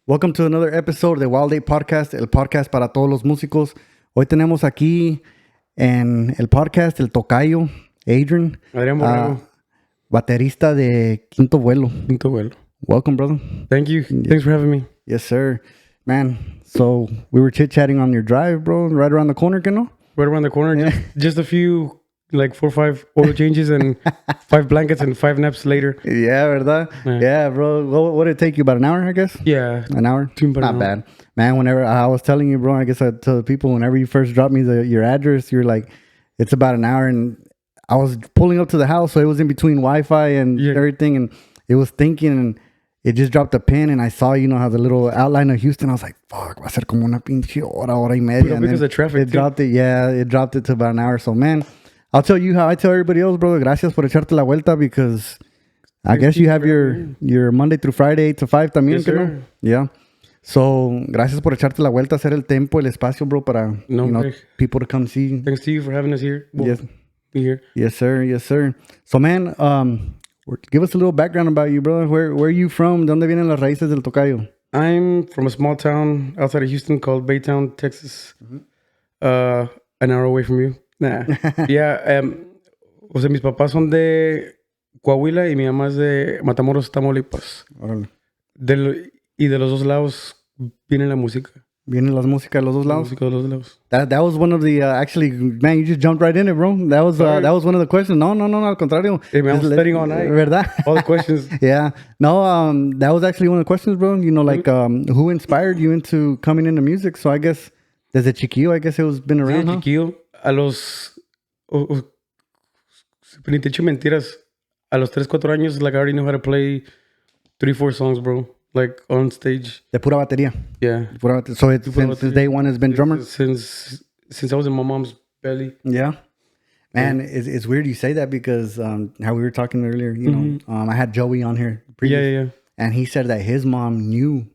Welcome to another episode de Wild Day Podcast, el podcast para todos los músicos. Hoy tenemos aquí en el podcast el tocayo, Adrian, Borrego. Baterista de Quinto Vuelo. Quinto Vuelo. Welcome, brother. Thank you. Thanks for having me. Yes, sir. Man, so we were chit-chatting on your drive, bro, right around the corner, ¿no? Right around the corner. Yeah. Just a few, like 4 or 5 oil changes and 5 blankets and 5 naps later. Yeah, ¿verdad? Yeah, bro. What did it take you? About an hour, I guess? Yeah. An hour? About Not an hour. bad. Man, whenever I was telling you, bro, I guess I tell the people, whenever you first dropped me your address, you're like, it's about an hour. And I was pulling up to the house, so it was in between Wi-Fi and everything. And it was thinking, and it just dropped a pin. And I saw, how the little outline of Houston. I was like, fuck, va a ser como una pinche hora y media. Because of traffic, it dropped it. Yeah, it dropped it to about an hour. So, man, I'll tell you how I tell everybody else, bro. Gracias por echarte la vuelta, because I guess you have your Monday through Friday, 8 to 5 también, Yes, sir. Yeah. So, gracias por echarte la vuelta, hacer el tempo, el espacio, bro, para people to come see. Thanks to you for having us here. Yes. Be here. Yes, sir. Yes, sir. So, man, give us a little background about you, brother. Where are you from? ¿De dónde vienen las raíces del tocayo? I'm from a small town outside of Houston called Baytown, Texas. An hour away from you. Nah. Yeah. O sea, mis papás son de Coahuila y mi mamá es de Matamoros, Tamaulipas. Órale. Y de los dos lados viene la música. Vienen las músicas de los dos La lados? música de los dos lados. That was one of the, actually, man, you just jumped right in it, bro. That was one of the questions. No, al contrario. Hey, man, I'm studying all night. ¿Verdad? All the questions. Yeah. No, that was actually one of the questions, bro. Who inspired you into coming into music? So I guess, desde chiquillo, I guess it was been around, huh? Chiquillo, a los... Ni te echo mentiras. A los 3, 4 años, like, I already know how to play 3, 4 songs, bro. Like, on stage. De pura batería. Yeah. So it's since day one has been drummer? Since I was in my mom's belly. Yeah. Man, it's weird you say that, because how we were talking earlier, I had Joey on here. Yeah. And he said that his mom knew,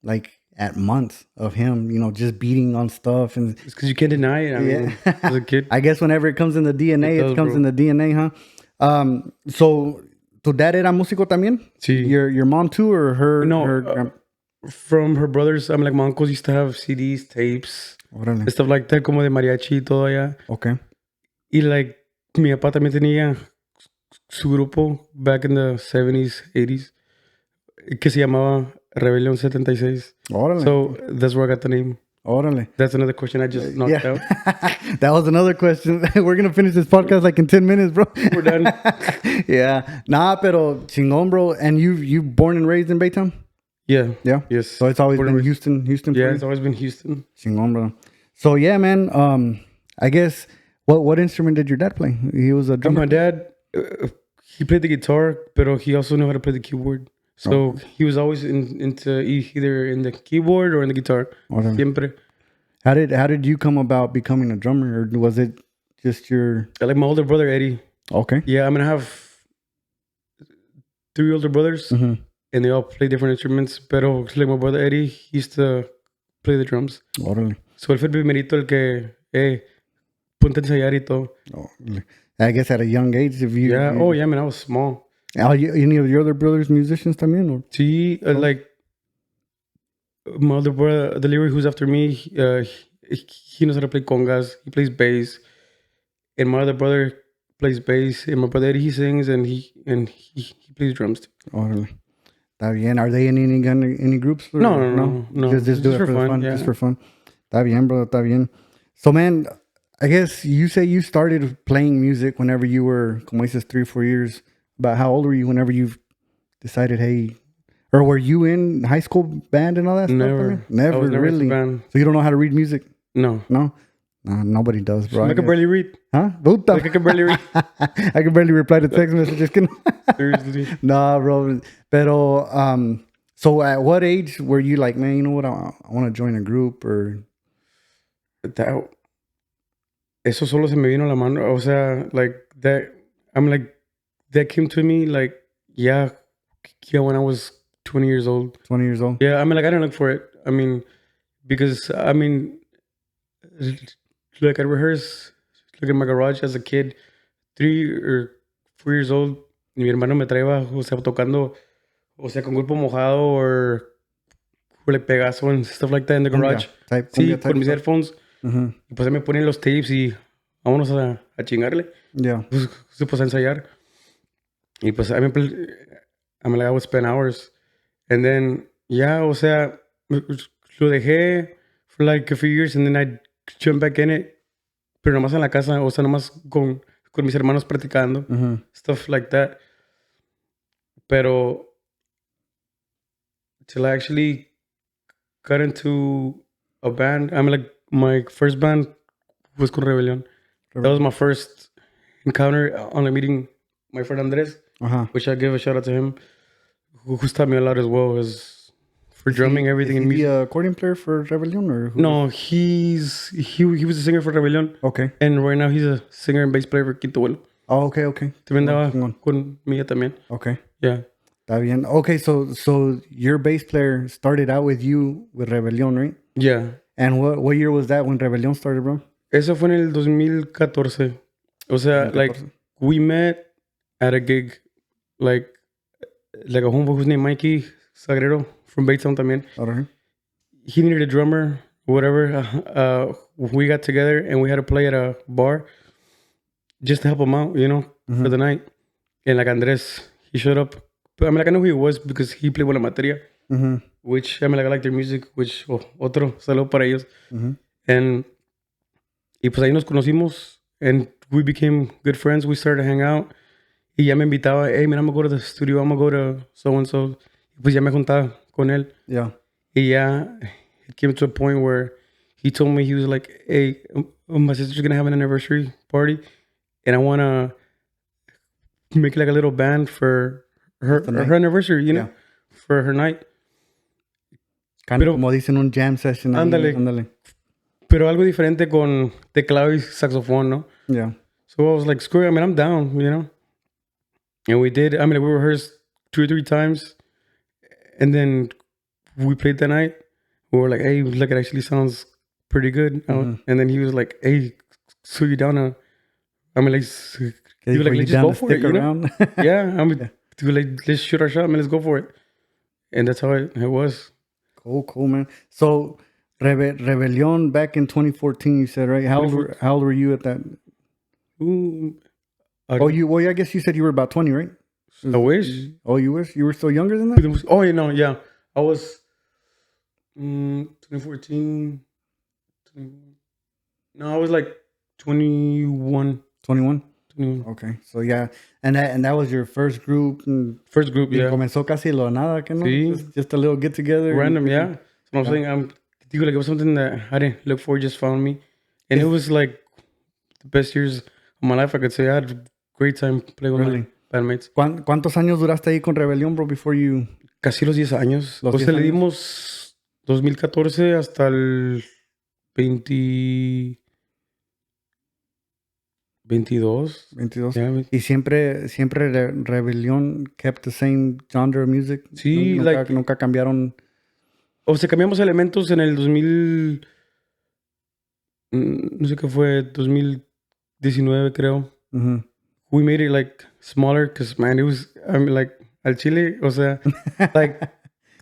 like, at months of him, just beating on stuff. And it's because you can't deny it. I mean, as a kid. I guess whenever it comes in the DNA, it comes in the DNA, huh? So, ¿tu dad era músico también? Sí. Your mom too, or her? No, from her brothers. I mean, like, my uncles used to have CDs, tapes, Órale. stuff like that, como de mariachi y todo allá. Okay. Y, like, mi papá también tenía su grupo back in the 70s, 80s, que se llamaba Rebelión 76. Órale. So, that's where I got the name. Órale. That's another question I just knocked out. That was another question. We're going to finish this podcast like in 10 minutes, bro. We're done. Yeah. Nah, pero chingón, bro. And you born and raised in Baytown? Yeah. Yeah? Yes. So it's always been Houston for Yeah, you? it's always been Houston. Chingón, bro. So, yeah, man. I guess, what instrument did your dad play? He was a drummer? My dad, he played the guitar, but he also knew how to play the keyboard. So he was always into either in the keyboard or in the guitar. Órale. Siempre. How did you come about becoming a drummer, or was it just your? I like my older brother Eddie. Okay. Yeah, I mean, I have 3 older brothers, and they all play different instruments. Pero like my brother Eddie, he used to play the drums. Órale. So él fue el primerito el que, ponte a ensayar y todo. I guess at a young age, if you. Yeah. Oh yeah, man, I was small. Any of your other brothers musicians también, or? Sí, like my other brother, the lyric who's after me, he knows how to play congas. He plays bass, and my other brother plays bass. And my brother Eddie, he sings, and he plays drums too. Órale. Está bien. Are they in any groups? Or? No. Just do it for fun. Yeah. Just for fun. Está bien, bro. Está bien. So, man, I guess you say you started playing music whenever you were, como dices, 3 or 4 years. About how old were you whenever you decided, hey, or were you in high school band and all that Never. stuff? Never, I was never really. in band. So you don't know how to read music? No. No, nobody does, bro. I can barely read. Huh? Puta. Like, I can barely read. I can barely reply to text messages. Seriously. Nah, bro. Pero, so at what age were you like, man, you know what? I want to join a group, or? Eso solo se me vino a la mano. O sea, like that. I'm like, that came to me like, yeah, when I was 20 years old. 20 years old? Yeah, I mean, like, I didn't look for it. I mean, because, I mean, like, I rehearsed, like, in my garage as a kid, 3 or 4 years old. Y mi hermano me traía, o sea, tocando, o sea, con Grupo Mojado, or were like Pegaso and stuff like that in the garage. Sí, con mis headphones. Y pues ahí me ponen los tapes y vámonos a chingarle. Yeah. Pues a ensayar. Y pues I mean, like, I would spend hours. And then, yeah, o sea, lo dejé for like a few years and then I jumped back in it. Pero nomás en la casa, o sea, nomás con mis hermanos practicando. Stuff like that. Pero till I actually got into a band, I mean, like, my first band was con Rebelión. That was my first encounter on like meeting my friend Andres, which I give a shout out to him, who's taught me a lot as well as for drumming, everything. Is he a accordion player for Rebelión or who? No, he was a singer for Rebelión. Okay. And right now he's a singer and bass player for Vuelo. Oh, okay. También andaba conmigo también. Okay. Yeah. Está bien. Okay, so your bass player started out with you with Rebelión, right? Yeah. And what year was that when Rebelión started, bro? Eso fue en el 2014. O sea, 2014. Like, we met at a gig, like a homeboy who's named Mikey Sagrero from Baytown también. Right. He needed a drummer, whatever. We got together and we had to play at a bar just to help him out, you know, for the night. And like Andres, he showed up. I mean, like, I know who he was because he played Buena Materia, which, I mean, like, I like their music, which, otro saludo para ellos. And y pues ahí nos conocimos and we became good friends. We started to hang out. Y ya me invitaba, hey, man, I'm going to go to the studio. I'm going to go to so-and-so. Pues ya me juntaba con él. Yeah. Y ya it came to a point where he told me, he was like, hey, my sister's going to have an anniversary party. And I want to make like a little band for her anniversary, you know, for her night. Pero, como dicen, un jam session. Ándale. Pero algo diferente con teclado y saxofón, ¿no? Yeah. So I was like, screw it, I mean, I'm down, you know? And we did. I mean, we rehearsed 2 or 3 times. And then we played that night. We were like, hey, look, it actually sounds pretty good. And then he was like, hey, so you down to... I mean, like, he was like, let's just go for it, you know? Yeah, I mean, like, let's shoot our shot, man, let's go for it. And that's how it was. Cool, man. So... Rebelión back in 2014, you said, right? How old were you at that? I guess you said you were about 20, right? I wish. Oh, you wish? You were still younger than that? Oh, yeah. I was 2014. No, I was like 21. 21? Okay. So, yeah. And that was your first group? First group, yeah. Comenzó casi lo nada, ¿no? Sí. Just a little get together? Random, yeah. So I'm saying, like, it was something that I didn't look for, just found me. And it was like the best years of my life, I could say. I had a great time playing with my bandmates. ¿Cuántos años duraste ahí con Rebelión, bro, before you... Casi los 10 años. O sea, le dimos 2014 hasta el 22. Yeah. Y siempre Rebelión kept the same genre of music. Sí, nunca cambiaron... O sea, cambiamos elementos en el 2000... No sé qué fue, 2019, creo. We made it, like, smaller, because, man, it was... I mean, like, al chile, o sea, like,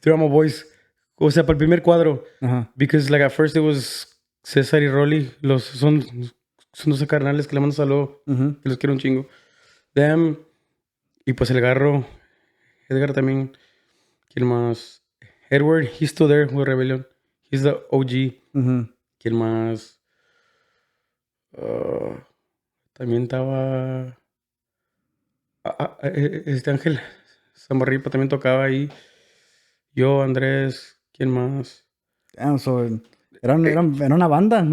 through my voice. O sea, para el primer cuadro. Because, like, at first it was César y Rolly. Son 2 carnales que le mando saludo. Que los quiero un chingo. Them. Y pues el Garro. Edgar también. ¿Quién más? Edward, he's still there with Rebellion. He's the OG. ¿Quién más? También estaba... este Ángel Zambarripa también tocaba ahí. Yo, Andrés, ¿quién más? Damn, so era una banda.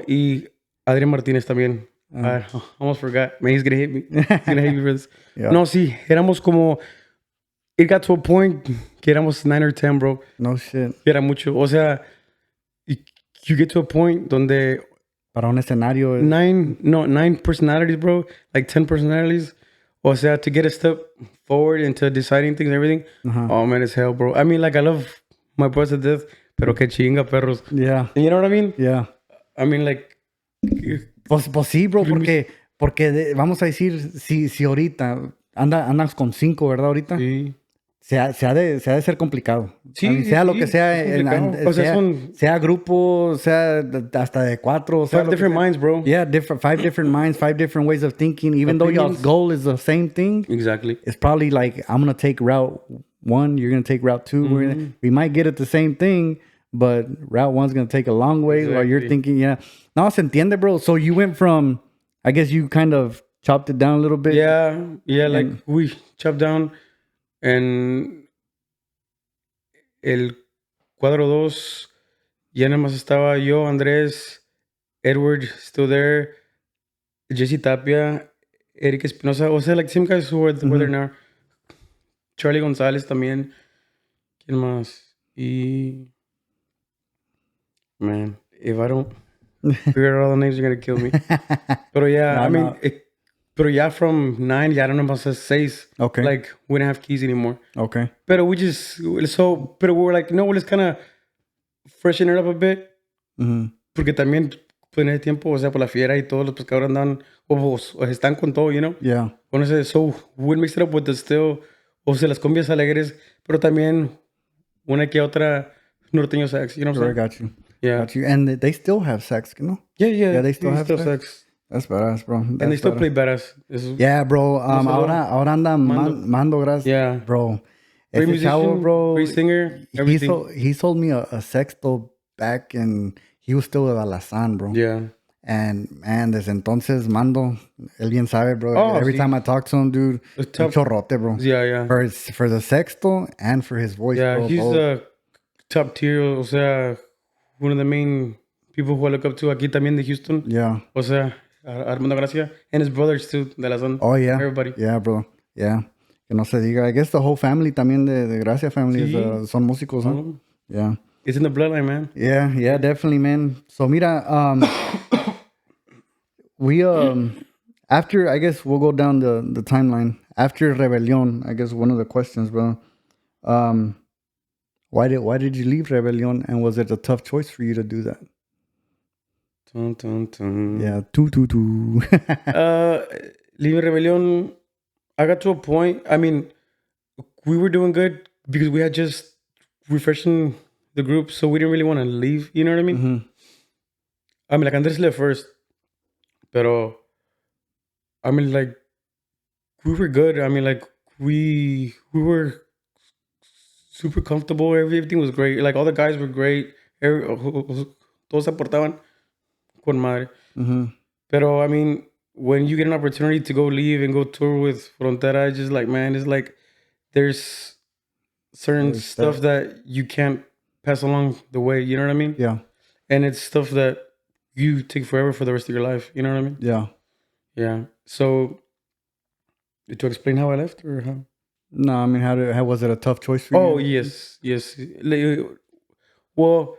Y Adrian Martínez también. I almost forgot. Man, he's gonna hit me. He's gonna hate me for this. Yeah. No, sí, éramos como... It got to a point que éramos 9 or 10, bro. No shit. Era mucho. O sea, you get to a point donde... Para un escenario... 9 personalities, bro. Like 10 personalities. O sea, to get a step forward into deciding things and everything. Oh, man, it's hell, bro. I mean, like, I love my brothers to death, pero que chinga, perros. Yeah. You know what I mean? Yeah. I mean, like... Pues sí, bro, porque vamos a decir, si ahorita... Andas con 5, ¿verdad, ahorita? Sí. se ha de ser complicado. Sí, I mean, sea lo que sí, sea, es complicado. O sea, son sea grupo, sea hasta de 4, sea five different minds, bro. Yeah, 5 different minds, 5 different ways of thinking. Even though y'all's goal is the same thing, Exactly. it's probably like, I'm going to take route 1, you're going to take route 2. We might get at the same thing, but route 1's going to take a long way while you're thinking, yeah. No, se entiende, bro. So you went from, I guess you kind of chopped it down a little bit. Yeah, like we chopped down, and el cuadro 2, ya nada más estaba yo, Andrés, Edward still there, Jesse Tapia, Eric Espinosa, o sea, like same guys who were there now. Charlie González también. ¿Quién más? Y man, if I don't figure out all the names, you're gonna kill me. Pero yeah, No, I mean, no. pero yeah, from 9, ya no nos más 6. Okay. Like we didn't have keys anymore. Okay. Pero we were like, no, let's kind of freshen it up a bit. Porque también, pues en ese tiempo, o sea, por la fiera y todos los pescadores andan, o están con todo, you know? Yeah. Con ese, so we mix it up with the still, o sea, las cumbias alegres, pero también una que otra norteño sax, you know what I'm Sure, I saying? got you. Yeah. Got you. And they still have sex, you know? Yeah, they still have sex. That's badass, bro. And they still play badass. Yeah, bro. Ahora anda Mando, gracias. Yeah. Bro. Great Ese musician, chavo, bro. great singer, everything. He sold me a sexto back, and he was still with Alazan, bro. Yeah. And man, desde entonces, Mando, él bien sabe, bro. Oh, Every time I talk to him, dude, un chorrote, bro. Yeah. For the sexto and for his voice, yeah, bro. He's a top tier, o sea, one of the main people who I look up to aquí también de Houston. Yeah. O sea, Armando Gracia and his brothers too, de la zona. Oh, yeah. Everybody. Yeah, bro. Yeah. Que no se diga. I guess the whole family también de Gracia family son músicos, huh? Oh. Yeah. It's in the bloodline, man. Yeah, definitely, man. So, mira, we, after, I guess we'll go down the timeline. After Rebelión, I guess one of the questions, bro. Why did you leave Rebelión, and was it a tough choice for you to do that? Dun, dun, dun. Yeah, leaving Rebelión, I got to a point. I mean, we were doing good because we had just refreshing the group, so we didn't really want to leave. You know what I mean? I mean, like Andres left first, pero I mean, like we were good. I mean, like we were super comfortable. Everything was great. Like all the guys were great. Todos se portaban con madre. Pero I mean, when you get an opportunity to go leave and go tour with Frontera, it's just like, man, it's like there's certain stuff that you can't pass along the way. You know what I mean? Yeah. And it's stuff that you take forever for the rest of your life. You know what I mean? Yeah. Yeah. So, to explain how I left or how? No, I mean, how was it a tough choice for you? Oh, yes. Well,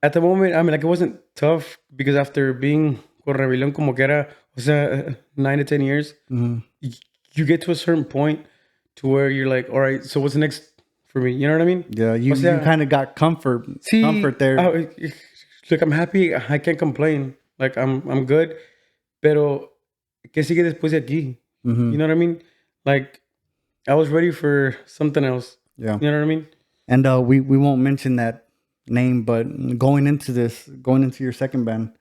at the moment, I mean, like it wasn't tough because after being con Rebelión como que era, o sea, 9 to 10 years, you get to a certain point to where you're like, all right, so what's next for me? You know what I mean? Yeah, you kind of got comfort there. Look, I'm happy. I can't complain. Like, I'm good. Pero, ¿qué sigue después de aquí? You know what I mean? Like, I was ready for something else. Yeah. You know what I mean? And we won't mention that name, but going into your second band,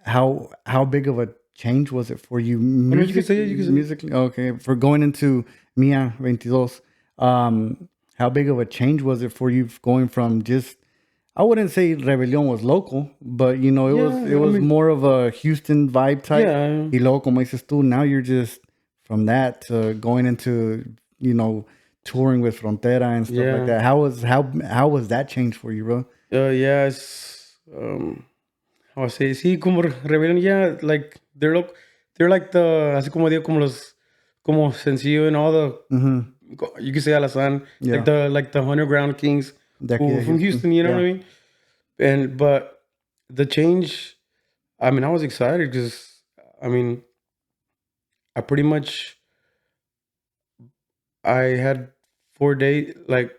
how big of a change was it for you you can say it. Musically? Okay, for going into Mia 22, how big of a change was it for you going from just, I wouldn't say Rebelión was local, but you know, it was more of a Houston vibe type. Yeah. Y luego, como dices tú, now you're just from that to going into, you know, touring with Frontera and stuff like that. How was that change for you, bro? Yeah, it's how I say, sí, como Rebelión, yeah, like they're like the, así como digo, como sencillo and all the, you can say Alazan, like the underground kings from Houston, you know what I mean? But the change, I mean, I was excited because, I mean, I pretty much, I had 4 days, like,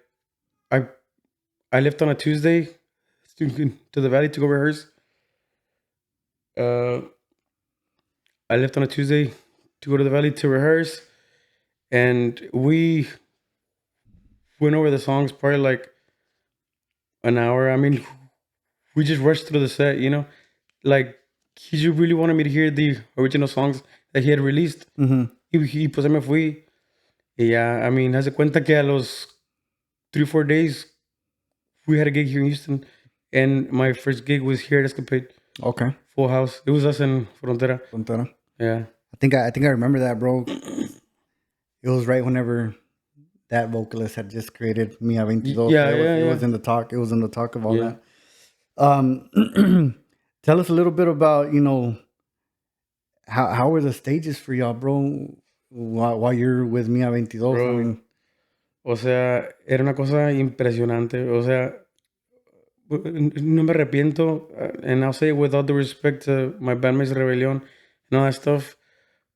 I left on a Tuesday to the Valley to go rehearse. I left on a Tuesday to go to the Valley to rehearse, and we went over the songs probably like an hour. I mean, we just rushed through the set, you know? Like, he just really wanted me to hear the original songs that he had released. Y pues me fui. Y ya, I mean, hace cuenta que a los 3 or 4 days, we had a gig here in Houston. And my first gig was here at Escapade. Okay. Full house. It was us in Frontera. Yeah. I think I remember that, bro. It was right whenever that vocalist had just created Mia 22. Yeah, It was in the talk. It was in the talk of all that. Tell us a little bit about, you know, how were the stages for y'all, bro, while you're with Mia 22? Bro, I mean, o sea, era una cosa impresionante. O sea, no me arrepiento. And I'll say it with all the respect to my bandmates Rebellion and all that stuff,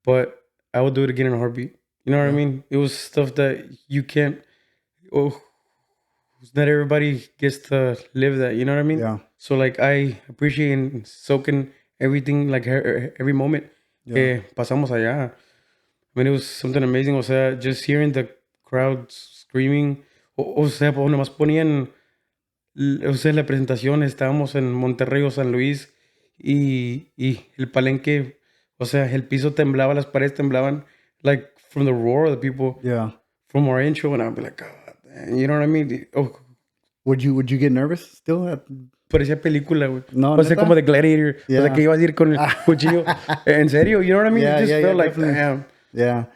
but I would do it again in a heartbeat. You know what I mean? It was stuff that you can't. Oh, not everybody gets to live that. You know what I mean? Yeah. So like, I appreciate and soaking everything, like every moment. Pasamos allá. I mean, it was something amazing. O sea, just hearing the crowd screaming. O sea, pues nomás ponían. O sea, la presentación, estábamos en Monterrey o San Luis y el palenque, o sea, el piso temblaba, las paredes temblaban, like from the roar of the people. Yeah. From our intro, and I'd be like, God, man, you know what I mean? Oh, would you get nervous still? Parecía película, güey. No, o sea, como de Gladiator. Yeah. O sea, que ibas a ir con el cuchillo. En serio, you know what I mean? It just felt like, damn. Yeah.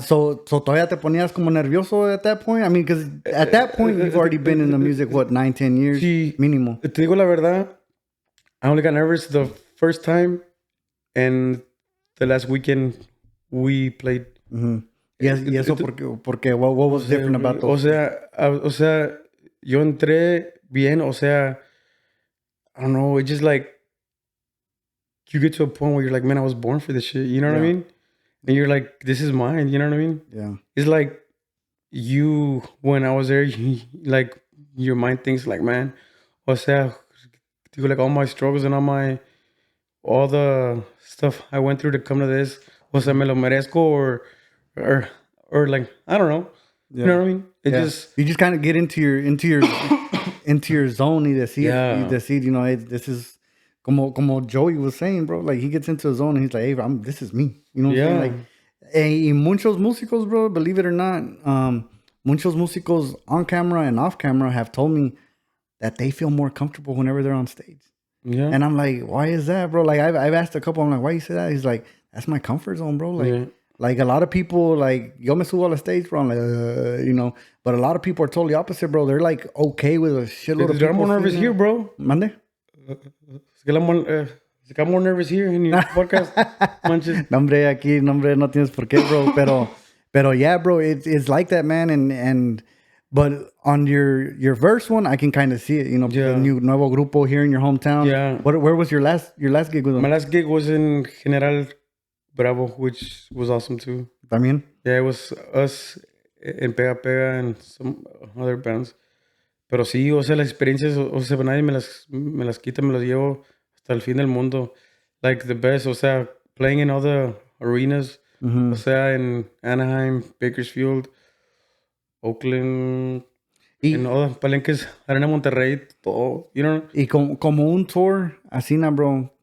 So todavía te ponías como nervioso at that point? I mean, because at that point, you've already been in the music, what, 9-10 years? Sí. Mínimo. Te digo la verdad, I only got nervous the first time and the last weekend we played. Yes, y eso porque what was different about those? O sea, yo entré bien, o sea, I don't know, it's just like, you get to a point where you're like, man, I was born for this shit, you know what I mean? And you're like, this is mine, you know what I mean? Yeah. It's like, when I was there, like, your mind thinks like, man, o sea, like all my struggles and all the stuff I went through to come to this, o sea, me lo merezco or like, I don't know. Yeah. You know what I mean? You just kind of get into your into your zone y decir, you know, this is como Joey was saying, bro. Like, he gets into his zone and he's like, hey, this is me. You know what I'm saying? Like, y muchos músicos, bro, believe it or not, muchos músicos on camera and off camera have told me that they feel more comfortable whenever they're on stage. Yeah. And I'm like, why is that, bro? Like, I've asked a couple, I'm like, why you say that? He's like, that's my comfort zone, bro. Like, like a lot of people, like, yo me subo a la stage, bro. I'm like, you know, but a lot of people are totally opposite, bro. They're like okay with a shitload of people. They're more nervous here, bro. Mande? Se got more nervous here in your podcast. Manches. Nombre, aquí, nombre, no tienes por qué, bro. Pero yeah, bro, it's like that, man. But on your verse one, I can kind of see it, you know, the new nuevo grupo here in your hometown. Yeah. Where was your last gig with them? My last gig was in General Bravo, which was awesome too. También? Yeah, it was us en Pega Pega and some other bands. Pero sí, o sea, las experiencias, o sea, nadie me las quita, me las llevo hasta el fin del mundo. Like the best, o sea, playing in all the arenas, o sea, en Anaheim, Bakersfield, Oakland, en all the palenques, Arena Monterrey, todo, you know. Y como un tour, así, bro,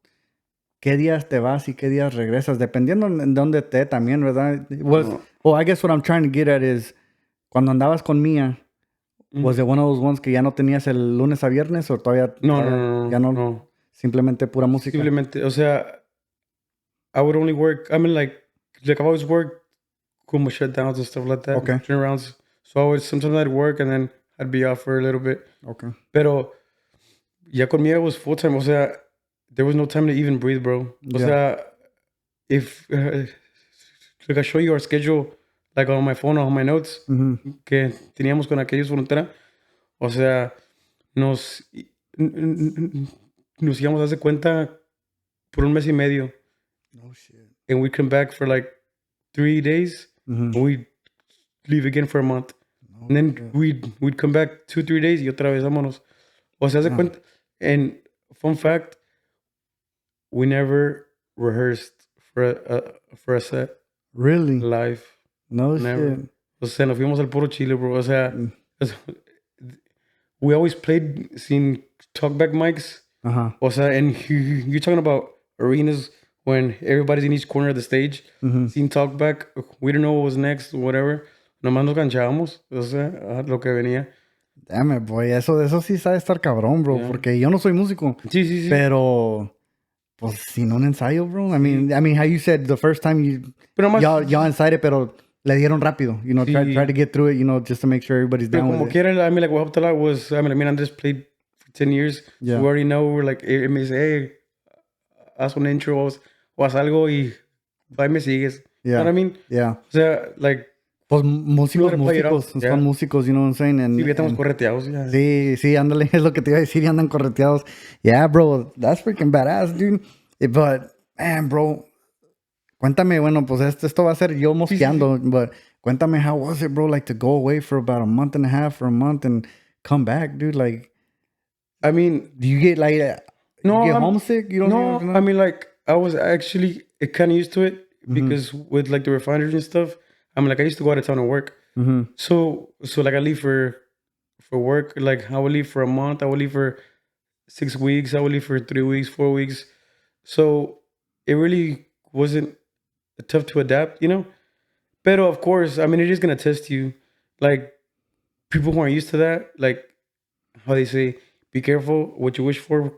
¿qué días te vas y qué días regresas? Dependiendo en dónde esté también, ¿verdad? I guess what I'm trying to get at is, cuando andabas con Mia, was it one of those ones que ya no tenías el lunes a viernes o todavía? No. Simplemente pura música. Simplemente, o sea, I would only work, I mean, like I've always worked como shutdowns and stuff like that. Okay. Turnarounds. So sometimes I'd work and then I'd be off for a little bit. Okay. Pero ya con Mia was full time. O sea, there was no time to even breathe, bro. O sea, if like I show you our schedule, like on my phone, on my notes, que teníamos con aquellos frontera. O sea, nos íbamos a hacer cuenta por un mes y medio. Oh, shit. And we'd come back for like 3 days. And we'd leave again for a month. And then we'd come back 2-3 days y otra vez vámonos. O sea, hace cuenta. And fun fact, we never rehearsed for a set. Really? Live. No never. shit. O sea, nos fuimos al puro Chile, bro. O sea, we always played sin talkback mics. O sea, and you're talking about arenas when everybody's in each corner of the stage, sin talkback. We don't know what was next, whatever. Nomás nos ganchábamos, o sea, lo que venía. Damn it, boy. Eso sí sabe estar cabrón, bro. Yeah. Porque yo no soy músico. Sí. Pero, pues, sin un ensayo, bro. I mean, how you said the first time y'all ensayed, pero le dieron rápido. You know, try to get through it, you know, just to make sure everybody's down with it. Como quiera, I mean, like, what helped a lot was, I mean, Andres played for 10 years. Yeah. So we already know, we're like, me dice, hey, haz un intro o haz algo y va y me sigues. Yeah. You know what I mean? Yeah. O sea, like... Pues músicos, son músicos, you know what I'm saying? Sí, ya estamos correteados. Yeah. Sí, ándale, es lo que te iba a decir, y andan correteados. Yeah, bro, that's freaking badass, dude. But, man, bro, cuéntame, bueno, pues esto va a ser yo mosqueando, but cuéntame, how was it, bro, like to go away for about a month and a half or a month and come back, dude? Like, I mean... Do you get, like, homesick? You don't No, I mean, like, I was actually kind of used to it because with, like, the refineries and stuff, I mean, like, I used to go out of town and work. So like, I leave for work. Like, I would leave for a month. I would leave for 6 weeks. I would leave for 3 weeks, 4 weeks. So it really wasn't tough to adapt, you know? But of course, I mean, it is going to test you. Like, people who aren't used to that, like, how they say, be careful what you wish for.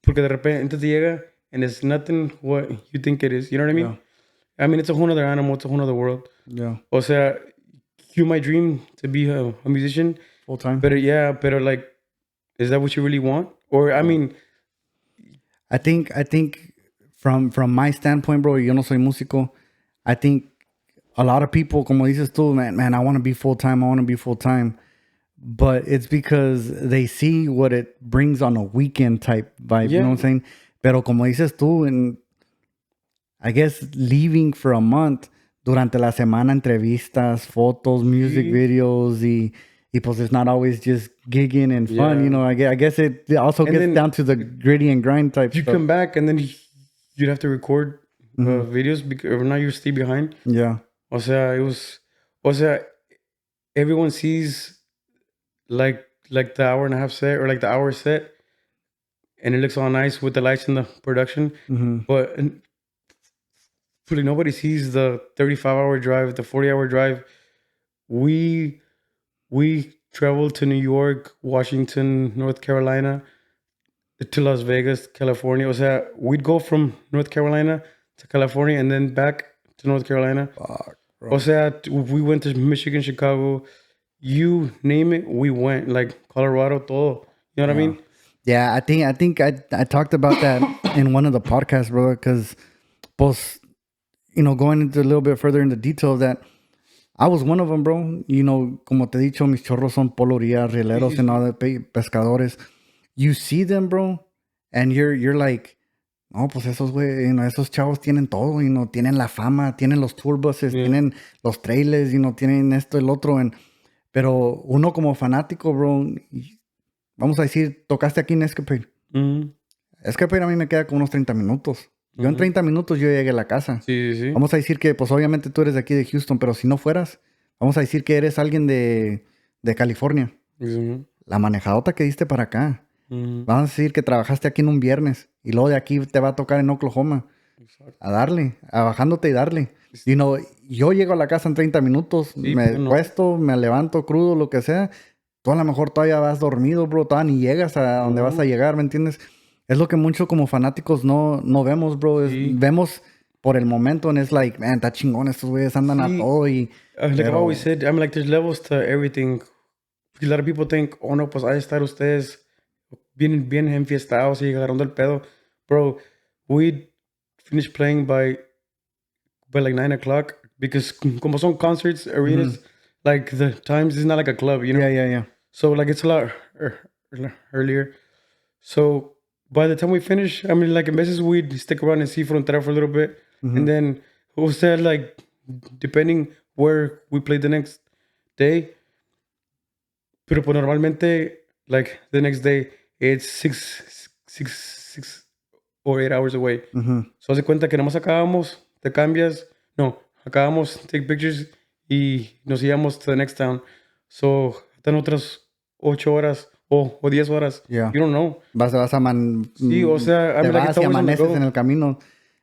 Porque de repente te llega and it's nothing what you think it is. You know what I mean? Yeah. I mean, it's a whole other animal. It's a whole other world. Yeah. O sea, you might dream to be a musician. Full time. But yeah, like, is that what you really want? Or, I mean... I think from my standpoint, bro, yo no soy músico. I think a lot of people, como dices tú, man, I want to be full time. But it's because they see what it brings on a weekend type vibe. Yeah. You know what I'm saying? Pero como dices tú, and I guess leaving for a month, durante la semana, entrevistas, fotos, music videos, y pues it's not always just gigging and fun, you know. I guess it also gets down to the gritty and grind type you stuff. Come back and then you'd have to record videos because now you stay behind. Yeah. O sea, everyone sees like the hour and a half set or like the hour set, and it looks all nice with the lights and the production, but nobody sees the 35-hour drive, the 40-hour drive. We traveled to New York, Washington, North Carolina, to Las Vegas, California. O sea, we'd go from North Carolina to California and then back to North Carolina. Fuck, bro. O sea, we went to Michigan, Chicago, you name it, we went. Like Colorado, todo. You know what I mean? Yeah, I think I talked about that in one of the podcasts, bro, because both, you know, going into a little bit further into detail of that, I was one of them, bro. You know, como te he dicho, mis chorros son polorías, rieleros, and all that, pescadores. You see them, bro, and you're like, no, pues esos güey, you know, esos chavos tienen todo, you know, tienen la fama, tienen los tour buses, tienen los trailers, you know, tienen esto, el otro, pero uno como fanático, bro, vamos a decir, tocaste aquí en Escapade. Escapade a mí me queda como unos 30 minutos. Yo en 30 minutos yo llegué a la casa. Sí. Vamos a decir que, pues obviamente tú eres de aquí de Houston, pero si no fueras, vamos a decir que eres alguien de California. La manejadota que diste para acá. Vamos a decir que trabajaste aquí en un viernes y luego de aquí te va a tocar en Oklahoma. Exacto. A darle, a bajándote y darle. You know, yo llego a la casa en 30 minutos, me cuesto, me levanto crudo, lo que sea. Tú a lo mejor todavía vas dormido, bro, todavía ni llegas a donde vas a llegar, ¿me entiendes? Es lo que mucho como fanáticos no vemos, bro. Vemos por el momento and it's like, man, está chingón, estos güeyes andan a todo y... Like I've always said, I mean, like, there's levels to everything. A lot of people think, oh, no, pues ahí están ustedes bien enfiestados y agarrando el pedo. Bro, we finished playing by like 9 o'clock because como son concerts, arenas, like the times is not like a club, you know? Yeah. So like it's a lot earlier. So by the time we finish, I mean, like in veces we'd stick around and see Frontera for a little bit. And then who said, like, depending where we play the next day. Pero pues normalmente, like the next day, it's 6 or 8 hours away. So hace cuenta que nomás acabamos, te cambias. No, acabamos, take pictures y nos íbamos to the next town. So faltan otras 8 horas o 10 horas. Yeah. You don't know. Vas a Sí, o sea, I te mean, like, vas it's y always on the amaneces go. en el camino.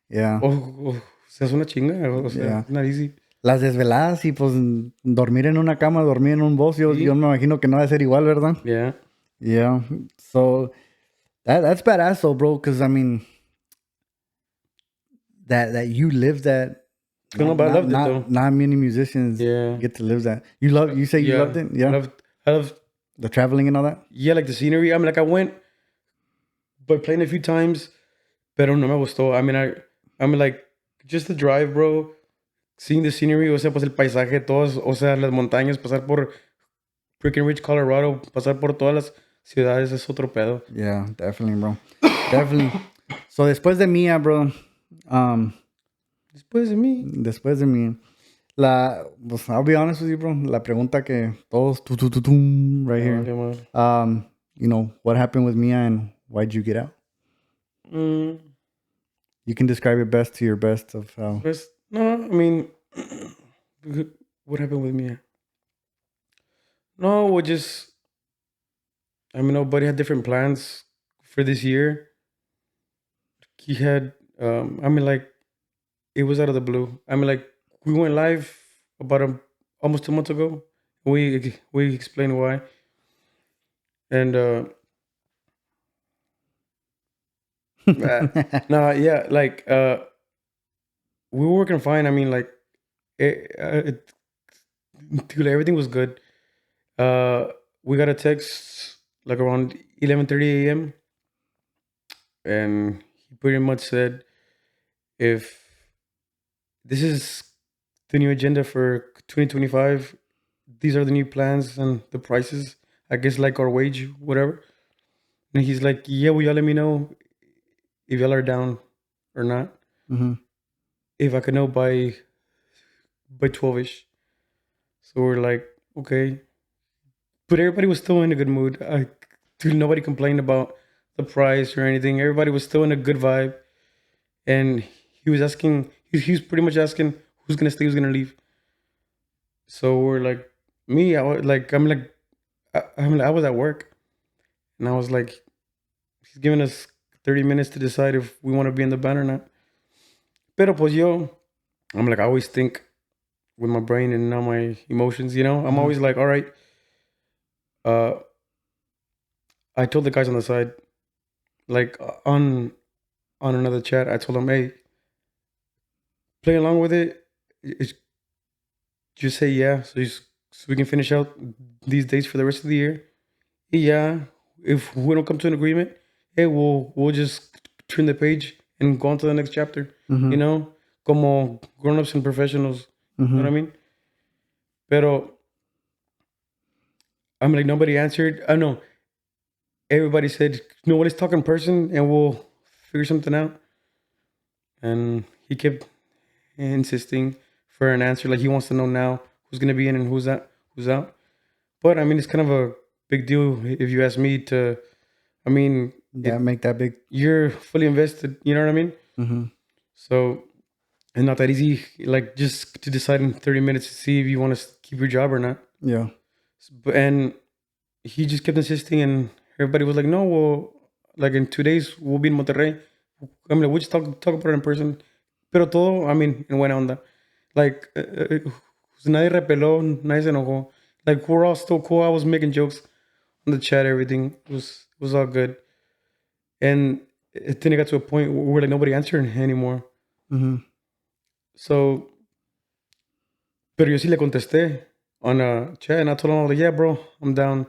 Yeah. O sea, es una chinga, o sea, Yeah. it's not easy. Las desveladas y pues dormir en una cama, dormir en un bus, yo Sí. me imagino que no va a ser igual, ¿verdad? Yeah. Yeah. So that's badass though, bro, because I mean that you live that. No, but I loved it though. Not many musicians Yeah. get to live that. You say you Yeah. loved it? Yeah. I loved, The traveling and all that? yeah, like the scenery. I mean, like I went by plane a few times, pero no me gustó. I mean, like, just the drive, bro. Seeing the scenery, o sea, pues el paisaje, todos, o sea, las montañas, pasar por freaking Rich, Colorado, pasar por todas las ciudades es otro pedo. Yeah, definitely, bro. Definitely. So, después de Mía, bro. Después de mí. Después de Mía. Pues, I'll be honest with you, bro. La pregunta que todos, right here. Vale, You know, what happened with Mia and why'd you get out? You can describe it best to your best of how. No, I mean, what happened with me? No, we just, I mean, nobody had different plans for this year. He had, I mean, like, it was out of the blue. I mean, like, we went live about almost 2 months ago. We explained why. And, no, yeah, like, we were working fine. I mean, like, dude, everything was good. We got a text like around 11:30 a.m. and he pretty much said, if this is the new agenda for 2025, these are the new plans and the prices, I guess, like our wage, whatever. And he's like, yeah, will y'all let me know if y'all are down or not? Mm-hmm. If I could know by 12ish. So we're like, okay. But everybody was still in a good mood. Dude, nobody complained about the price or anything. Everybody was still in a good vibe. And he was asking, he was pretty much asking who's gonna stay, who's gonna leave. So we're like, me, I was like, I was at work, and I was like, he's giving us 30 minutes to decide if we want to be in the band or not. Pero pues yo, I'm like, I always think with my brain and not my emotions, you know. I'm always like, all right. I told the guys on the side, like on another chat, I told them, hey, play along with it. It's, just say yeah, so we can finish out these dates for the rest of the year. Yeah, if we don't come to an agreement, hey, we'll just turn the page and go on to the next chapter. You know, como grown-ups and professionals. You know what I mean? Pero I'm like, nobody answered. I know. Everybody said, no, let's talk in person and we'll figure something out. And he kept insisting for an answer. Like, he wants to know now who's going to be in and who's out. But I mean, it's kind of a big deal if you ask me to, I mean, make that big. You're fully invested. You know what I mean? Mm-hmm. So it's not that easy, like, just to decide in 30 minutes to see if you want to keep your job or not. Yeah. And he just kept insisting, and everybody was like, no, well, like in 2 days we'll be in Monterrey. I mean, like, we just talk about it in person. Pero todo, I mean, en buena onda. Like, nadie repeló, nadie se enojó. Like, we're all still cool. I was making jokes on the chat, everything was all good. And then it got to a point where like nobody answered anymore. So, pero yo sí le contesté on a chat, and I told him, like, yeah, bro, I'm down.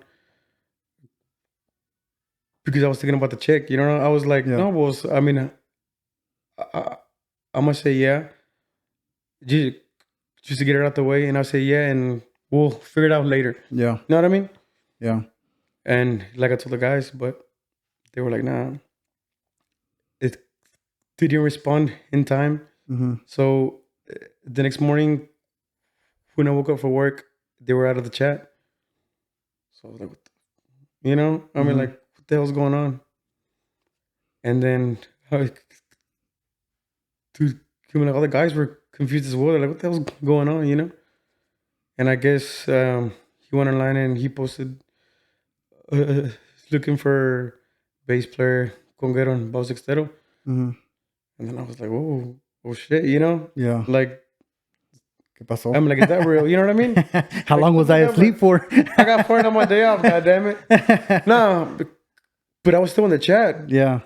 Because I was thinking about the check, you know. I was like, no, boss. I mean, I'm gonna say yeah, just to get it out the way, and I'll say yeah, and we'll figure it out later. Yeah, you know what I mean? Yeah. And like I told the guys, but they were like, nah. They didn't respond in time. So the next morning, when I woke up for work, they were out of the chat. So I was like, what the, you know, I mean, like, what the hell's going on? And then, dude, I mean, like, all the guys were confused as well. They're like, what the hell's going on, you know? And I guess he went online and he posted looking for bass player conguero and bajo sextero. Mm-hmm. And then I was like, oh shit, you know? Yeah. Like, ¿Qué pasó? I'm like, is that real? You know what I mean? How Like, long was I asleep for? I got fired on my day off, god damn it. No, but I was still in the chat. Yeah.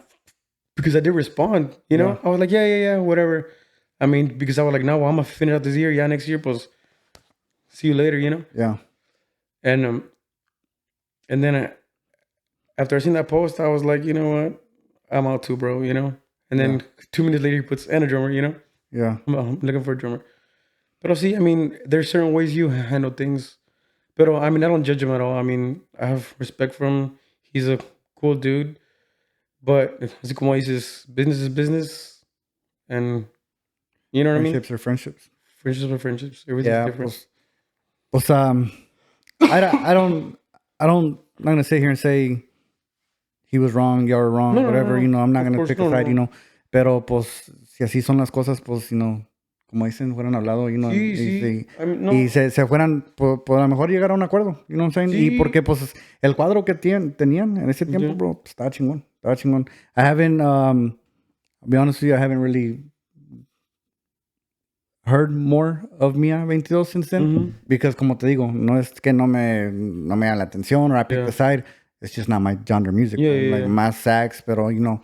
Because I did respond, you know? Yeah. I was like, yeah, whatever. I mean, because I was like, no, well, I'm gonna finish out this year. Yeah, next year, pues, see you later, you know? Yeah. And then after I seen that post, I was like, you know what? I'm out too, bro, you know? And then 2 minutes later, he puts, and a drummer, you know? Yeah. I'm looking for a drummer. But see, I mean, there's certain ways you handle things. But I mean, I don't judge him at all. I mean, I have respect for him. He's a cool dude. But así como dices, business is business. And you know what I mean? Friendships are friendships. Friendships are friendships. Everything's different. Pues, I'm not gonna sit here and say he was wrong, y'all were wrong, whatever. You know, I'm not gonna pick a side. You know, pero pues si así son las cosas, pues you know, como dicen, fueran hablado, you know, Sí. I mean, no. y se fueran, por a lo mejor llegar a un acuerdo, you know what I'm saying? Sí. Y porque pues el cuadro que tenían en ese tiempo, bro, pues, estaba chingón. I haven't, I'll be honest with you, I haven't really heard more of Mia 22 since then, because como te digo, no es que no me da la atención or I pick the side, it's just not my genre music. Like más sax, pero you know.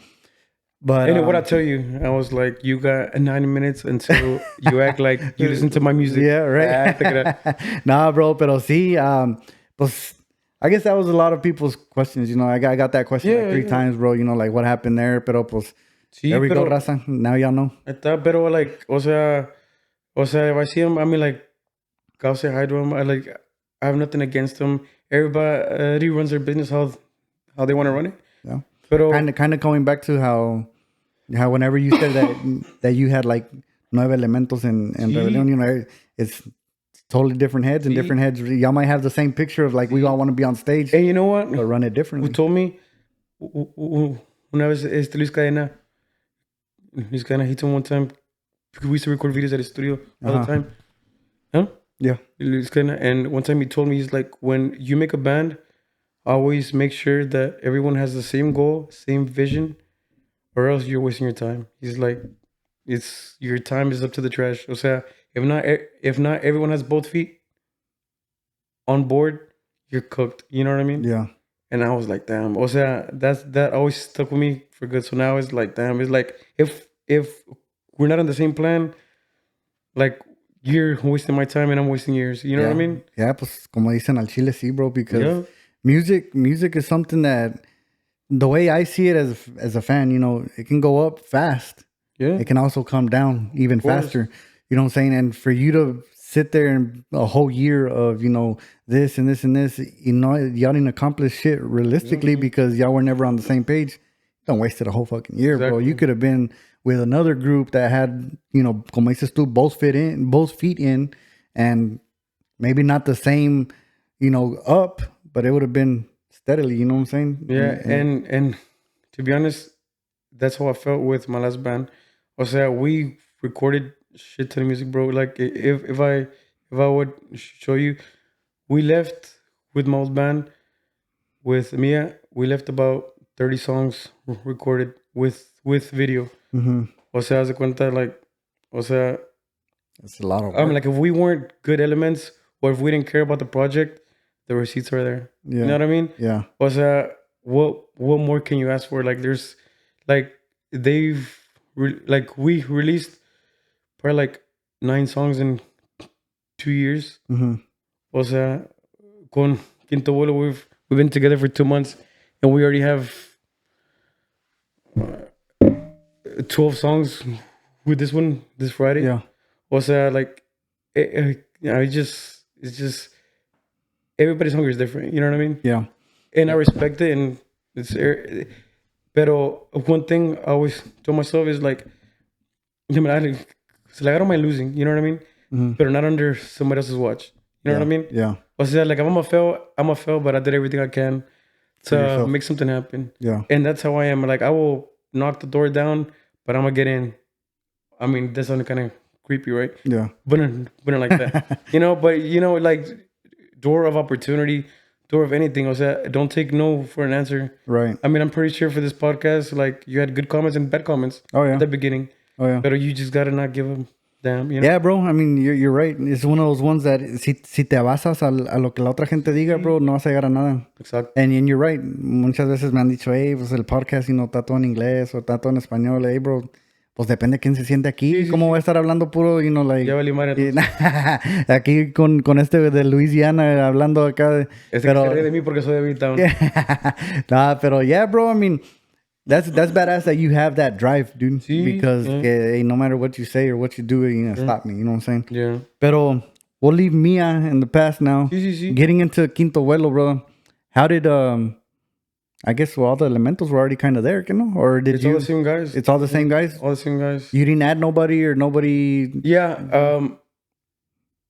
But and what I tell you, I was like, you got 90 minutes until you act like you listen to my music. Yeah, right. Nah, bro, pero sí, pues I guess that was a lot of people's questions. You know, I got that question like 3 times, bro. You know, like what happened there, pero pues sí, there we go, raza. Now y'all know. Pero like, o sea, if I see him, I mean, like, I'll say hi to him. I have nothing against him. Everybody runs their business how they want to run it. Yeah. Pero kind of going back to how whenever you said that you had like nueve elementos in Rebellion, you know, it's totally different heads and different heads. Y'all might have the same picture of like we all want to be on stage. And you know what? But run it differently. Who told me? Una vez Luis Cadena, he told me one time, because we used to record videos at his studio all the time. Huh? Yeah. Luis Cadena, and one time he told me, he's like, when you make a band, always make sure that everyone has the same goal, same vision, or else you're wasting your time. He's like, your time is up to the trash. O sea, if not everyone has both feet on board, you're cooked. You know what I mean? Yeah. And I was like, damn. O sea, that always stuck with me for good. So now it's like, damn. It's like if we're not on the same plan, like you're wasting my time and I'm wasting yours. You know what I mean? Yeah, pues como dicen al chile, sí, bro. Because music is something that, the way I see it as a fan, you know, it can go up fast. Yeah. It can also come down even faster. You know what I'm saying? And for you to sit there and a whole year of, you know, this and this and this, you know, y'all didn't accomplish shit realistically because y'all were never on the same page. Don't waste it a whole fucking year, bro. You could have been with another group that had, you know, como dices tú, both feet in, and maybe not the same, you know, up, but it would have been steadily, you know what I'm saying? Yeah, and to be honest, that's how I felt with my last band. O sea, we recorded shit ton of music, bro. Like if I would show you, we left with my old band, with Mia, we left about 30 songs recorded with video. Mm-hmm. O sea, haz de cuenta, like, o sea, it's a lot of work. I mean, like, if we weren't good elements, or if we didn't care about the project, the receipts are there. Yeah. You know what I mean? Yeah. O sea, what more can you ask for? Like, there's, like, we released probably like 9 songs in 2 years. Mm-hmm. O sea, con Quinto Vuelo, we've been together for 2 months, and we already have 12 songs with this one this Friday. Yeah. O sea, like, it's just everybody's hunger is different. You know what I mean? Yeah. And I respect it, and it's. Pero one thing I always told myself is like, I mean, I don't mind losing. You know what I mean? Mm-hmm. But not under somebody else's watch. You know what I mean? Yeah. O sea, like, if I'm a fail, but I did everything I can to make something happen. Yeah. And that's how I am. Like, I will knock the door down, but I'm gonna get in. I mean, that sounded kind of creepy, right? Yeah. But like that, you know. But you know, like, door of opportunity, door of anything. O sea, don't take no for an answer. Right. I mean, I'm pretty sure for this podcast, like, you had good comments and bad comments at the beginning. Oh, yeah. But you just gotta not give a damn, you know? Yeah, bro. I mean, you're right. It's one of those ones that si te basas a lo que la otra gente diga, bro, no vas a llegar a nada. Exacto. And you're right. Muchas veces me han dicho, hey, pues el podcast, está todo en inglés o está todo en español. Hey, bro, pues depende de quién se siente aquí. ¿Cómo voy a estar hablando puro, like... Ya valí madre. Aquí con este de Luisiana hablando acá. Pero... que se ríe de mí porque soy de B-Town. Nah, pero yeah, bro, I mean... That's badass that you have that drive, dude. Sí, because hey, no matter what you say or what you do, you're gonna stop me. You know what I'm saying? Yeah. Pero we'll leave Mia in the past now. Sí. Getting into Quinto Vuelo, bro. How did I guess all the elementals were already kind of there, you know? Or did it's you? All the same guys. It's all the same guys. All the same guys. You didn't add nobody or nobody. Yeah.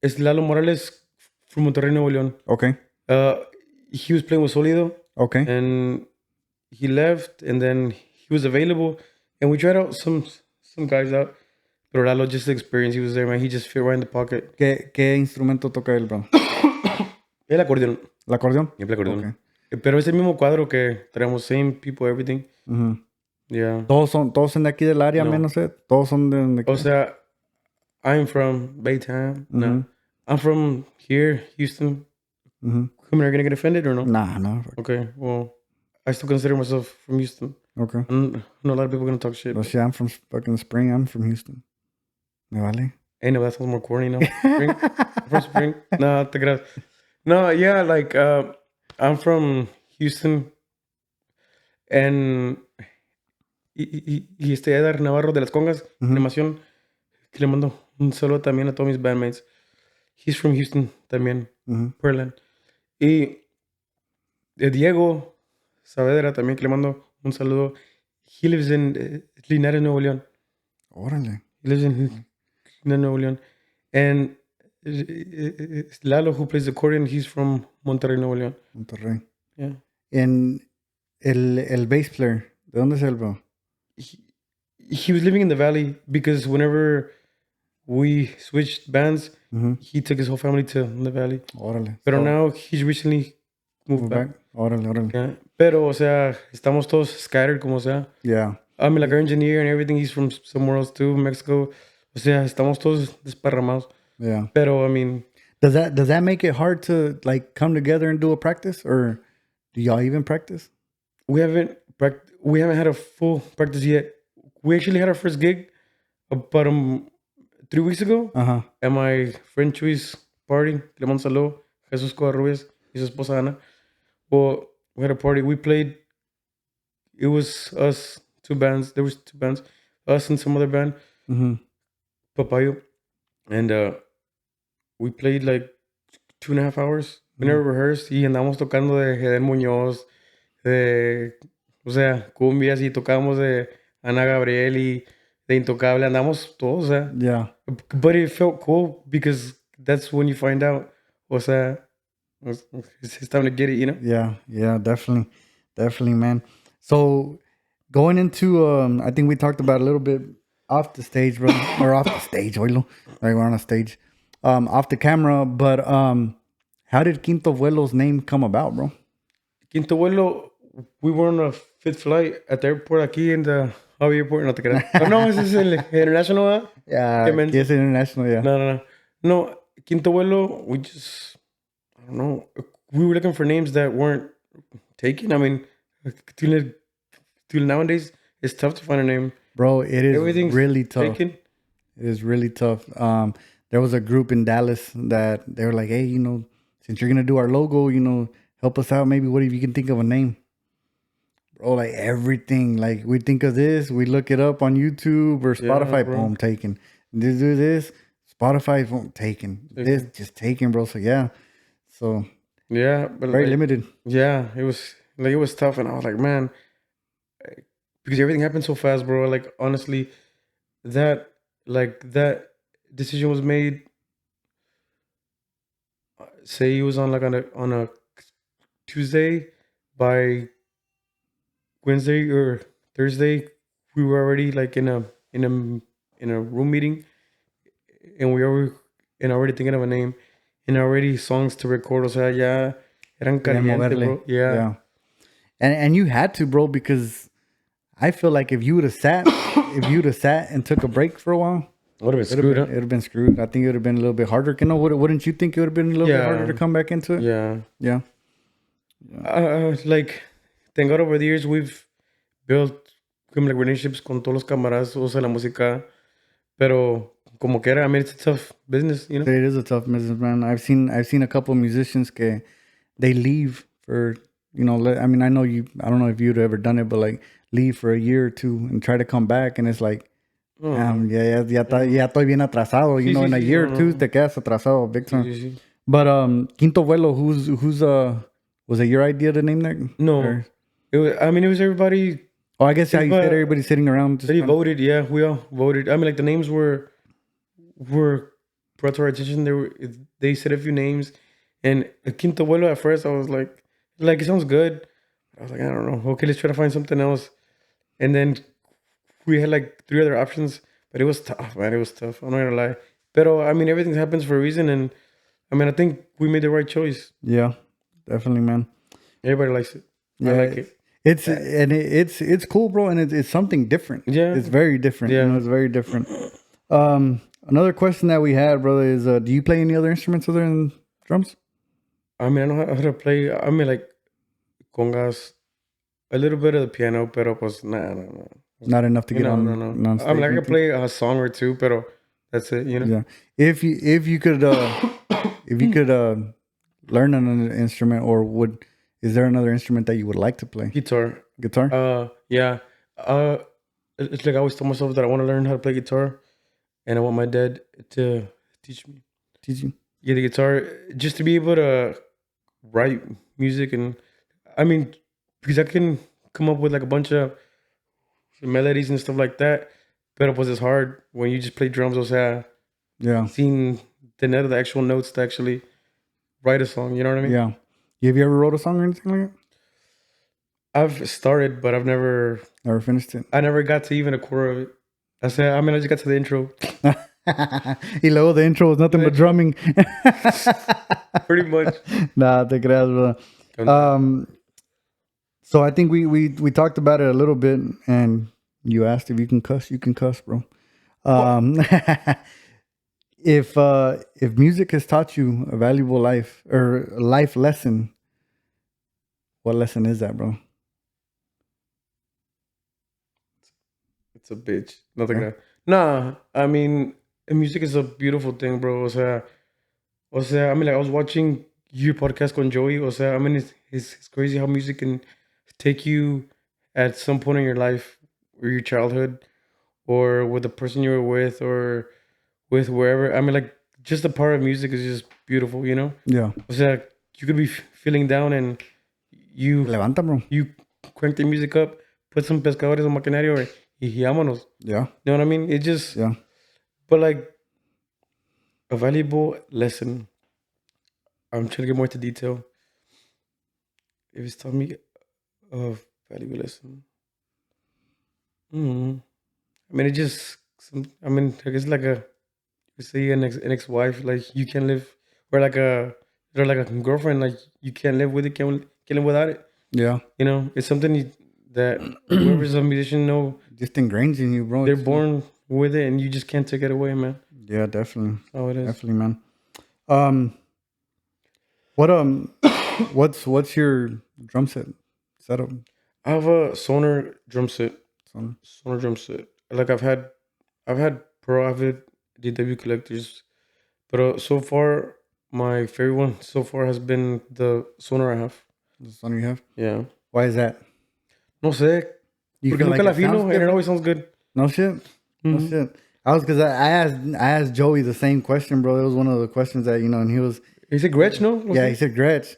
It's Lalo Morales from Monterrey, Nuevo León. Okay. He was playing with Solido. Okay. And he left, and then he was available, and we tried out some guys out. Pero Lalo, just the experience, he was there, man. He just fit right in the pocket. ¿Qué instrumento toca él, bro? El acordeón. ¿El acordeón? El acordeón. Okay. Pero es el mismo cuadro que traemos, same people, everything. Mm-hmm. Yeah. Todos son de aquí del área, menos todos son de aquí. O sea, I'm from Baytown. Mm-hmm. No. I'm from here, Houston. Mm-hmm. Come on, are you gonna get offended or no? Nah, no. Okay, well, I still consider myself from Houston. Okay. I know a lot of people gonna talk shit. Well, shit, I'm from fucking Spring. I'm from Houston. Me vale. Hey, no, that sounds more corny now. Spring? From Spring? No, te creas. No, yeah, like, I'm from Houston. And y Edgar Navarro de las Congas, animación, que le mando un saludo también a todos mis bandmates. He's from Houston también, Portland. Y Diego Saavedra también, que le mando un saludo. He lives in Linares, Nuevo León. Órale. He lives in Nuevo León. And Lalo, who plays the accordion, he's from Monterrey, Nuevo León. Monterrey. Yeah. And el bass player, ¿de dónde es él, bro? He was living in the valley because whenever we switched bands, he took his whole family to the valley. Órale. Pero now he's recently moved back. Órale. Yeah. Pero, o sea, estamos todos scattered, como sea. Yeah. I mean, like our engineer and everything, he's from somewhere else too, Mexico. O sea, estamos todos desparramados. Yeah. Pero, I mean... Does that make it hard to, like, come together and do a practice? Or do y'all even practice? We haven't had a full practice yet. We actually had our first gig about 3 weeks ago at my friend Chuy's party. Le mando saludo, Jesús Covarrubias y su esposa Ana. Well, we had a party. We played. It was us, 2 bands. There was 2 bands, us and some other band, Papayo, and we played like 2.5 hours. We never rehearsed y andamos tocando de Edén Muñoz, o sea, cumbias, y tocábamos de Ana Gabriel y de Intocable. Andamos todos, o sea. Yeah. But it felt cool because that's when you find out, o sea, it's time to get it, you know? Yeah, definitely, man. So going into, I think we talked about a little bit off the stage, bro, or off the stage, oilo. Like we're on a stage, off the camera. But how did Quinto Vuelo's name come about, bro? Quinto Vuelo, we were on a 5th flight at the airport aquí in the Hobby Airport. No te creas. No, ese es el international. Yeah, it's international, yeah. No, Quinto Vuelo, we just, I don't know. We were looking for names that weren't taken. I mean, till nowadays, it's tough to find a name. Bro, it is really tough. Taken. It is really tough. There was a group in Dallas that they were like, hey, since you're going to do our logo, help us out. Maybe what if you can think of a name? Bro, like everything. Like we think of this, we look it up on YouTube or Spotify, boom, taken. Do this, Spotify, boom, taken. This, just taken, bro. So, yeah. So, yeah. But very limited. Yeah, it was tough. And I was like, man, because everything happened so fast, bro. Like, honestly, that decision was made. Say it was on a Tuesday. By Wednesday or Thursday, we were already like in a room meeting, and we were already thinking of a name. and already songs to record. O sea, ya eran caliente, bro. Yeah. And you had to, bro, because I feel like if you would have sat, and took a break for a while, It would have been screwed, it would have been screwed. I think it would have been a little bit harder. You know, wouldn't you think it would have been a little bit harder to come back into it? Yeah. Yeah. Like, thank God over the years we've built like relationships con todos los camaradas de la música, pero como quiera, I mean, it's a tough business, you know. It is a tough business, man. I've seen a couple of musicians que they leave for, you know, I mean, I know you. I don't know if you'd ever done it, but like leave for a year or two and try to come back, and it's like, ya estoy bien atrasado. You know, in a year or two, te quedas atrasado, big time. Sí. But Quinto Vuelo, who's was it your idea to name that? No, Or? it was everybody. Oh, I guess you said everybody sitting around. They voted. Yeah, we all voted. I mean, like the names were brought to our attention. They said a few names, and Quinto Vuelo. At first, I was like it sounds good. I was like, I don't know. Okay, let's try to find something else. And then we had like 3 other options, but it was tough, man. It was tough. I'm not gonna lie. Pero I mean, everything happens for a reason, and I mean, I think we made the right choice. Yeah, definitely, man. Everybody likes it. Yeah, I like it. It's cool, bro, and it's something different. Yeah, it's very different. Yeah, you know, it's very different. Another question that we had, brother, is do you play any other instruments other than drums? I mean, I know how to play. I mean, like congas, a little bit of the piano, pero pues no. Not enough to get on. No. I mean, I can play a song or two, pero that's it. You know. Yeah. If you could learn an instrument, or is there another instrument that you would like to play? Guitar. Yeah. It's like I always tell myself that I want to learn how to play guitar, and I want my dad to teach me. Teach you? Yeah, the guitar, just to be able to write music, and I mean, because I can come up with like a bunch of melodies and stuff like that, but it's hard when you just play drums. O sea, seeing the actual notes to actually write a song. You know what I mean? Yeah. Have you ever wrote a song or anything like that? I've started, but I've never finished it. I never got to even a quarter of it. I just got to the intro. Y luego the intro was nothing but drumming. Pretty much. Nah, te creas, bro. So I think we talked about it a little bit, and you asked if you can cuss. You can cuss, bro. If music has taught you a valuable life lesson, what lesson is that, bro? It's a bitch. Nothing. Nah, I mean, music is a beautiful thing, bro. O sea, I mean, like I was watching your podcast con Joey. O sea, I mean, it's crazy how music can take you at some point in your life, or your childhood, or with the person you were with, or with wherever. I mean, like just the power of music is just beautiful, you know? Yeah. O sea, you could be feeling down and you levanta, bro. You crank the music up, put some pescadores on maquinario, y vámonos. Yeah. You know what I mean? It just, but like a valuable lesson. I'm trying to get more into detail. If it's telling me a valuable lesson. I mean, it just, I guess like say an ex-wife, like you can't live, or like a girlfriend, like you can't live with it, can't live without it. Yeah. You know, it's something that whoever's a musician know. Just ingrains in you, bro. They're born with it, and you just can't take it away, man. Yeah, definitely. Oh, it is. Definitely, man. What's your drum set setup? I have a Sonar drum set. Sonar drum set. Like I've had Pro, I've had DW collectors, but so far my favorite one so far has been the Sonar I have. The Sonar you have? Yeah. Why is that? No sé. Porque nunca la afino, and it always sounds good. No shit. Mm-hmm. No shit. Because I asked Joey the same question, bro. It was one of the questions that, you know, and he said Gretsch, no? Yeah, he said Gretsch.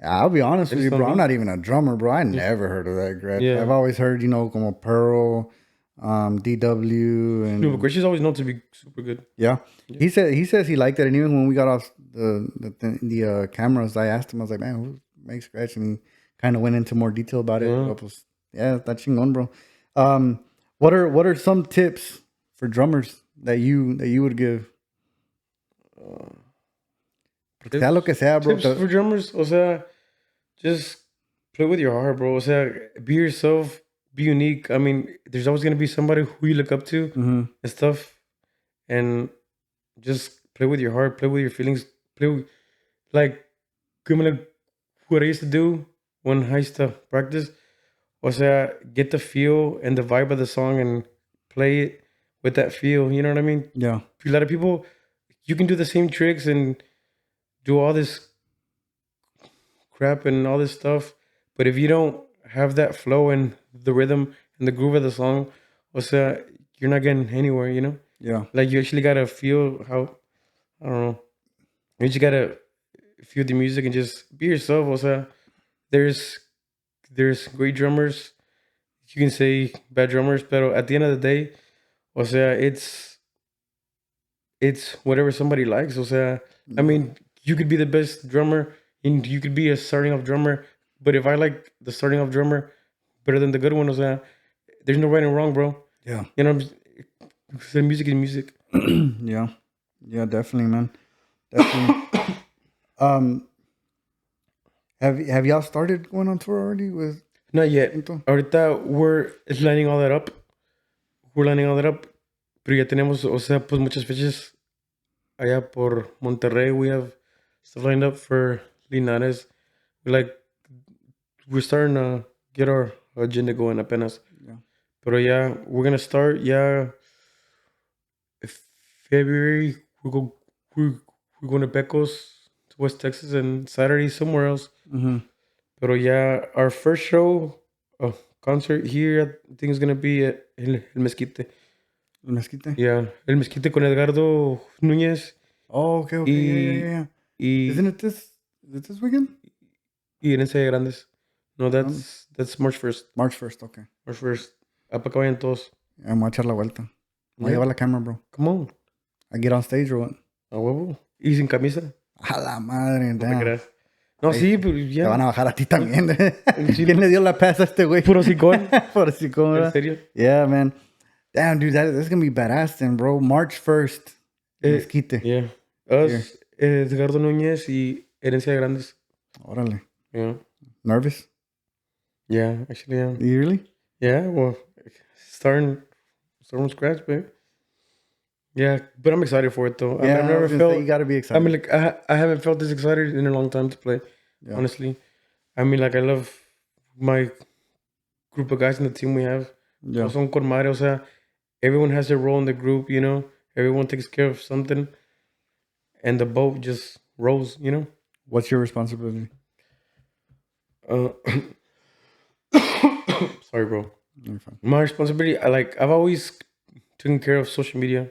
I'll be honest with you, bro. I'm not even a drummer, bro. I never heard of that Gretsch. Yeah. I've always heard, you know, como Pearl, DW, and no, but Gretsch is always known to be super good. Yeah. He says he liked it, and even when we got off the cameras, I asked him, I was like, man, who makes Gretsch? And he kind of went into more detail about it. Yeah, that's chingón, bro. What are some tips for drummers that you would give? Sea lo que sea, bro. Tips for drummers, o sea, just play with your heart, bro. O sea, be yourself, be unique. I mean, there's always gonna be somebody who you look up to and stuff, and just play with your heart, play with your feelings, play with, like, like what I used to do when I used to practice. O sea, get the feel and the vibe of the song and play it with that feel. You know what I mean? Yeah. A lot of people, you can do the same tricks and do all this crap and all this stuff, but if you don't have that flow and the rhythm and the groove of the song, o sea, you're not getting anywhere, you know? Yeah. Like, you actually gotta feel how, I don't know, you just gotta feel the music and just be yourself. O sea, there's great drummers. You can say bad drummers, but at the end of the day, o sea, it's whatever somebody likes. O sea, I mean, you could be the best drummer and you could be a starting off drummer, but if I like the starting off drummer better than the good one, o sea, there's no right and wrong, bro. Yeah. You know, the music is music. Yeah. Yeah, definitely, man. Definitely. Have y'all started going on tour already with? Not yet. Pinto? Ahorita we're lining all that up. We're lining all that up. Pero ya tenemos, o sea, pues muchas fechas allá por Monterrey. We have stuff lined up for Linares. We're starting to get our agenda going apenas. Yeah. Pero yeah, we're gonna start. Yeah, February we're going to Pecos, to West Texas, and Saturday somewhere else. Pero yeah, our first show, concert here, I think is gonna be at El Mezquite. El Mezquite? Yeah, El Mezquite con Edgardo Núñez. Oh, okay. Yeah. Isn't it this weekend? Y Herencia de Grandes. No, that's March 1st. March 1st, okay. March 1st. A para que vayan todos. I'm gonna echar la vuelta. Voy a llevar la camera, bro. Come on. I get on stage or what? A huevo. Y sin camisa. A la madre, No te damn. creas. No, sí, pero ya. Te van a bajar a ti también. ¿Quién le dio la paz a este güey? Puro sicón. Puro sicón, ¿verdad? ¿En serio? Yeah, man. Damn, dude, that's gonna be badass then, bro. March 1st. Mezquite. Yeah. Us, Edgardo Núñez y Herencia de Grandes. Órale. Yeah. Nervous? Yeah, actually, yeah. You really? Yeah, well, starting from scratch, babe. Yeah, but I'm excited for it though. Yeah, I've never felt. you gotta be excited. I mean, like I haven't felt this excited in a long time to play. Yeah. Honestly, I mean, like I love my group of guys in the team we have. Yeah. Son con madre, o sea, everyone has their role in the group. You know, everyone takes care of something, and the boat just rolls. You know. What's your responsibility? Sorry, bro. You're fine. My responsibility, I've always taken care of social media.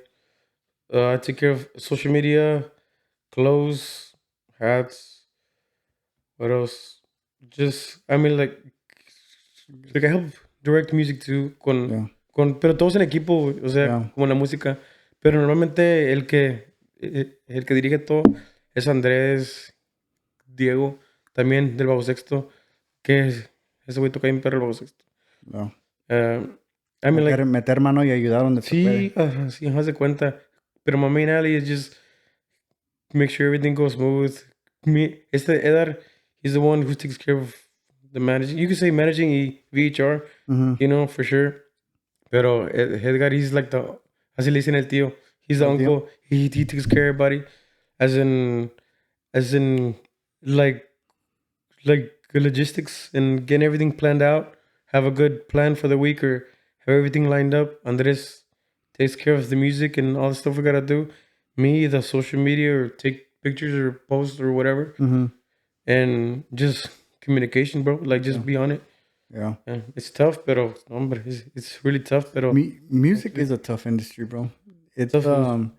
I take care of social media, clothes, hats. What else? Just, I mean, like I help direct music too, pero todos en equipo, o sea, como la música. Pero normalmente el que dirige todo es Andrés, Diego, también del Bajo Sexto, que ese güey toca bien perro el Bajo Sexto. No. I mean, meter mano y ayudar donde se puede. Sí, haz de cuenta. Pero my main alley is just make sure everything goes smooth. Edar, he's the one who takes care of the managing. You could say managing VHR, you know, for sure. Pero Edgar, he's like así le dicen el tío. He's the uncle. He takes care of everybody. As in, like logistics and getting everything planned out. Have a good plan for the week or have everything lined up. Andres takes care of the music and all the stuff we gotta do. Me, the social media or take pictures or post or whatever. And just communication, bro. Like just be on it. Yeah. It's tough, pero hombre, it's really tough. Pero music is a tough industry, bro. It's tough.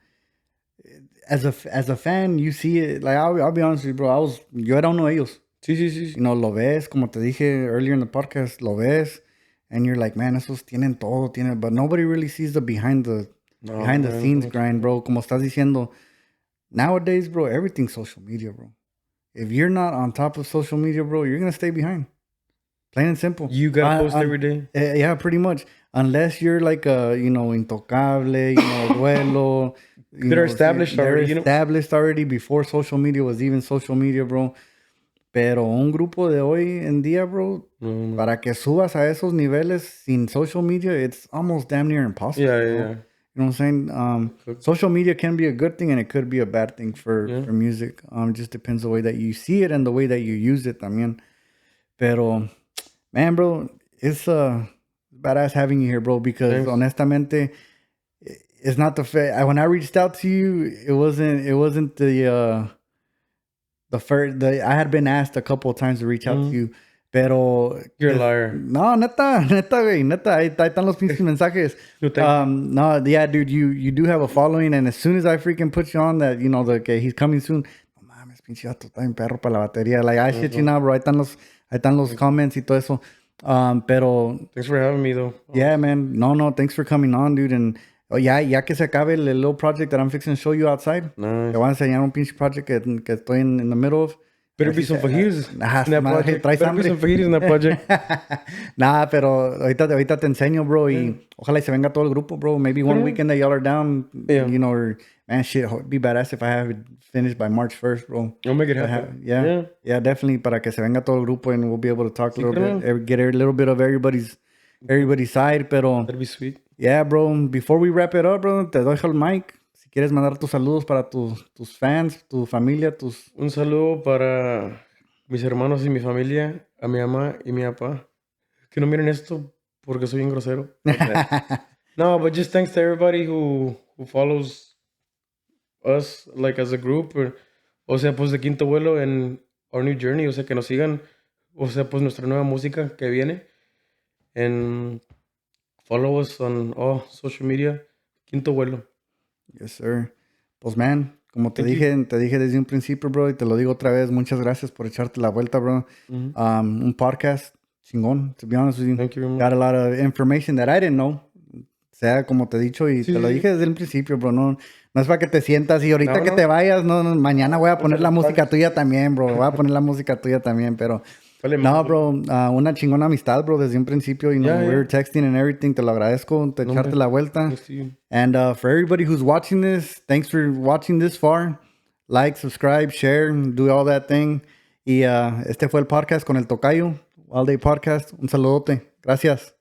As a fan, you see it. Like I'll be honest with you, bro. Yo era uno de ellos. Sí. You know, lo ves, como te dije earlier in the podcast, lo ves, and you're like, man, esos tienen todo, but nobody really sees the behind the scenes grind, bro. Como estás diciendo, nowadays, bro, everything's social media, bro. If you're not on top of social media, bro, you're gonna stay behind. Plain and simple. You gotta post every day. Yeah, pretty much. Unless you're like a, Intocable, Vuelo, They're established already. They're established already before social media was even social media, bro. Pero un grupo de hoy en día, bro, para que subas a esos niveles sin social media, it's almost damn near impossible. Yeah. You know what I'm saying? Social media can be a good thing and it could be a bad thing for music. It just depends the way that you see it and the way that you use it también. Pero, man, bro, it's badass having you here, bro, because honestamente, it's not when I reached out to you, it wasn't the first. I had been asked a couple of times to reach out to you, pero you're a liar. No, neta, güey, neta, ahí están los pinches mensajes. No, yeah, dude, you do have a following, and as soon as I freaking put you on that, you know, que he's coming soon. No mames, pinche vato, está bien perro para la batería. Like, I shit you now, bro. Ahí están los comments y todo eso. Pero thanks for having me, though. Yeah, man. No, thanks for coming on, dude. And ya que se acabe el little project that I'm fixing to show you outside. Nice. Te voy a enseñar un pinche project que estoy in the middle of. Better be some fajitas in that project. Better be some fajitas in that project. Nah, pero ahorita te enseño, bro. Y ojalá y se venga todo el grupo, bro. Maybe one weekend that y'all are down, you know, or, man, shit, it'd be badass if I have it finished by March 1st, bro. I'll make it happen. Yeah, definitely. Para que se venga todo el grupo and we'll be able to talk a little bit, get a little bit of everybody's side, pero... That'd be sweet. Yeah, bro. Before we wrap it up, bro, te doy el mic. Si quieres mandar tus saludos para tus fans, tu familia, Un saludo para mis hermanos y mi familia, a mi mamá y mi papá. Que no miren esto porque soy bien grosero. No, but just thanks to everybody who follows us, like, as a group. O sea, pues de Quinto Vuelo en our new journey. O sea, que nos sigan. O sea, pues nuestra nueva música que viene. And follow us on all social media. Quinto Vuelo. Yes, sir. Pues, man, como te dije desde un principio, bro, y te lo digo otra vez, muchas gracias por echarte la vuelta, bro. Un podcast chingón, to be honest with you. Thank you very much. Got a lot of information that I didn't know. Sea como te he dicho y te lo dije desde el principio, bro. No es para que te sientas y ahorita que te vayas, no, mañana voy a poner la música tuya también, bro. Voy a poner la música tuya también, pero... No, bro, una chingona amistad, bro, desde un principio. You know, we were texting and everything. Te lo agradezco, echarte la vuelta. And for everybody who's watching this, thanks for watching this far. Like, subscribe, share, do all that thing. Y este fue el podcast con el Tocayo, All Day Podcast. Un saludote. Gracias.